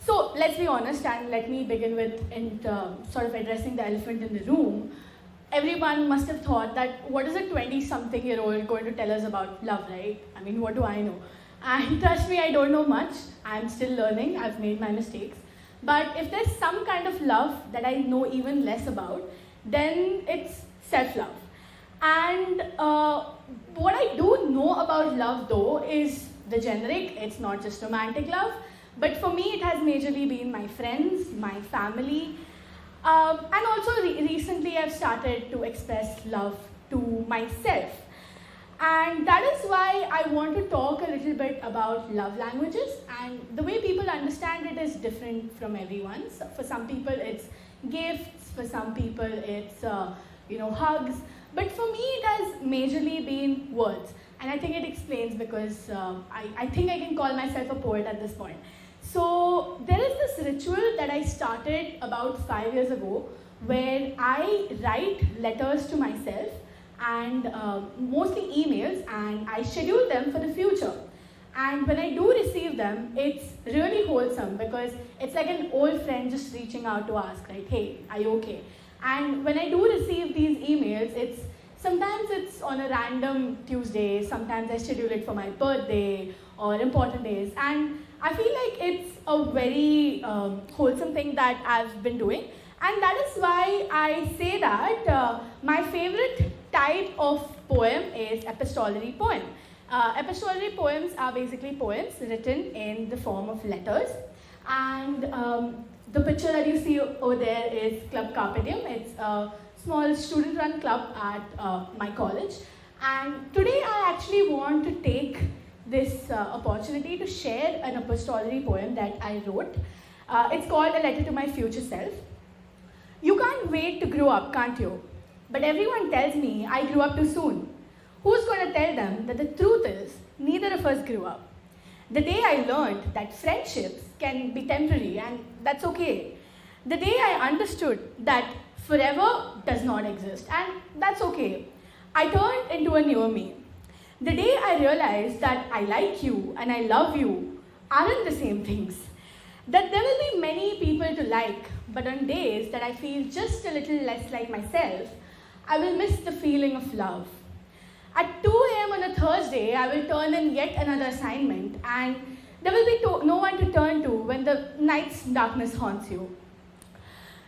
So let's be honest, and let me begin with sort of addressing the elephant in the room. Everyone must have thought that what is a 20-something-year-old going to tell us about love, right? I mean, what do I know? And trust me, I don't know much. I'm still learning. I've made my mistakes. But if there's some kind of love that I know even less about, then it's self-love. And what I do know about love, though, is the generic. It's not just romantic love. But for me, it has majorly been my friends, my family. And also recently, I've started to express love to myself. And that is why I want to talk a little bit about love languages. And the way people understand it is different from everyone. So for some people, it's gifts. For some people, it's hugs. But for me, it has majorly been words. And I think it explains because I think I can call myself a poet at this point. So there is this ritual that I started about 5 years ago where I write letters to myself and mostly emails, and I schedule them for the future. And when I do receive them, it's really wholesome because it's like an old friend just reaching out to ask, right, hey, are you okay? And when I do receive these emails, sometimes it's on a random Tuesday, sometimes I schedule it for my birthday or important days. And I feel like it's a very wholesome thing that I've been doing. And that is why I say that my favorite type of poem is epistolary poem. Epistolary poems are basically poems written in the form of letters. And the picture that you see over there is Club Carpe Diem. It's a small student-run club at my college. And today I actually want to take this opportunity to share an epistolary poem that I wrote. It's called A Letter to My Future Self. You can't wait to grow up, can't you? But everyone tells me I grew up too soon. Who's going to tell them that the truth is neither of us grew up? The day I learned that friendships can be temporary and that's okay. The day I understood that forever does not exist and that's okay. I turned into a newer me. The day I realized that I like you and I love you aren't the same things. That there will be many people to like, but on days that I feel just a little less like myself, I will miss the feeling of love. At 2 a.m. on a Thursday, I will turn in yet another assignment and there will be no one to turn to when the night's darkness haunts you.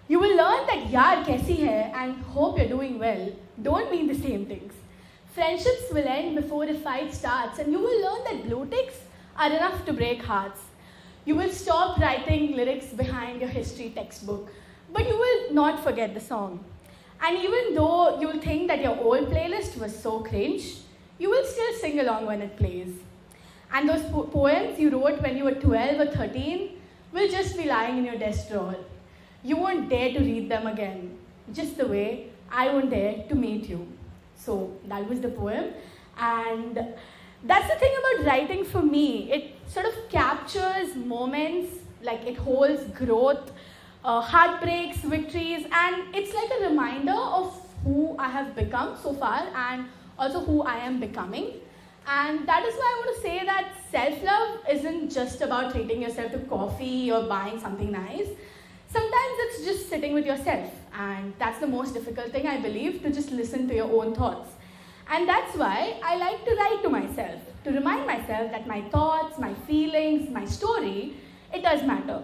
You will learn that yaar kaisi hai and hope you're doing well don't mean the same things. Friendships will end before a fight starts and you will learn that blue ticks are enough to break hearts. You will stop writing lyrics behind your history textbook, but you will not forget the song. And even though you'll think that your old playlist was so cringe, you will still sing along when it plays. And those poems you wrote when you were 12 or 13 will just be lying in your desk drawer. You won't dare to read them again, just the way I won't dare to meet you. So that was the poem. And that's the thing about writing for me. It sort of captures moments, like it holds growth, heartbreaks, victories, and it's like a reminder of who I have become so far and also who I am becoming. And that is why I want to say that self-love isn't just about treating yourself to coffee or buying something nice. Sometimes it's just sitting with yourself, and that's the most difficult thing, I believe, to just listen to your own thoughts. And that's why I like to write to myself, to remind myself that my thoughts, my feelings, my story, it does matter.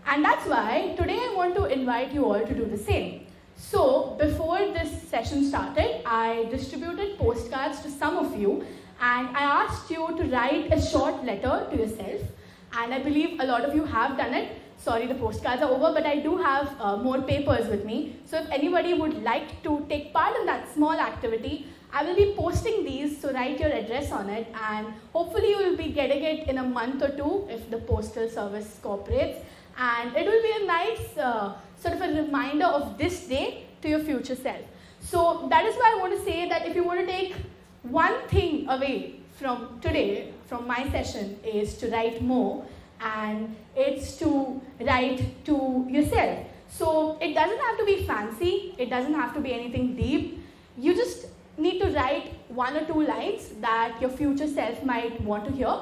And that's why today I want to invite you all to do the same. So before this session started, I distributed postcards to some of you and I asked you to write a short letter to yourself. And I believe a lot of you have done it. Sorry, the postcards are over, but I do have more papers with me. So if anybody would like to take part in that small activity, I will be posting these, so write your address on it, and hopefully you will be getting it in a month or two if the postal service cooperates. And it will be a nice sort of a reminder of this day to your future self. So that is why I want to say that if you want to take one thing away from today, from my session, is to write more, and it's to write to yourself. So it doesn't have to be fancy, it doesn't have to be anything deep. You just need to write 1 or 2 lines that your future self might want to hear,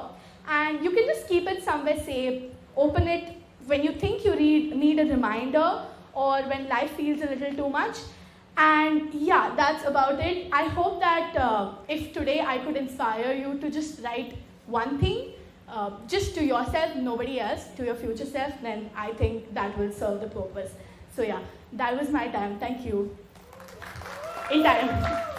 and you can just keep it somewhere safe, open it when you think you need a reminder, or when life feels a little too much. And yeah, that's about it. I hope that if today I could inspire you to just write one thing, just to yourself, nobody else, to your future self, then I think that will serve the purpose. So yeah, that was my time. Thank you. In time.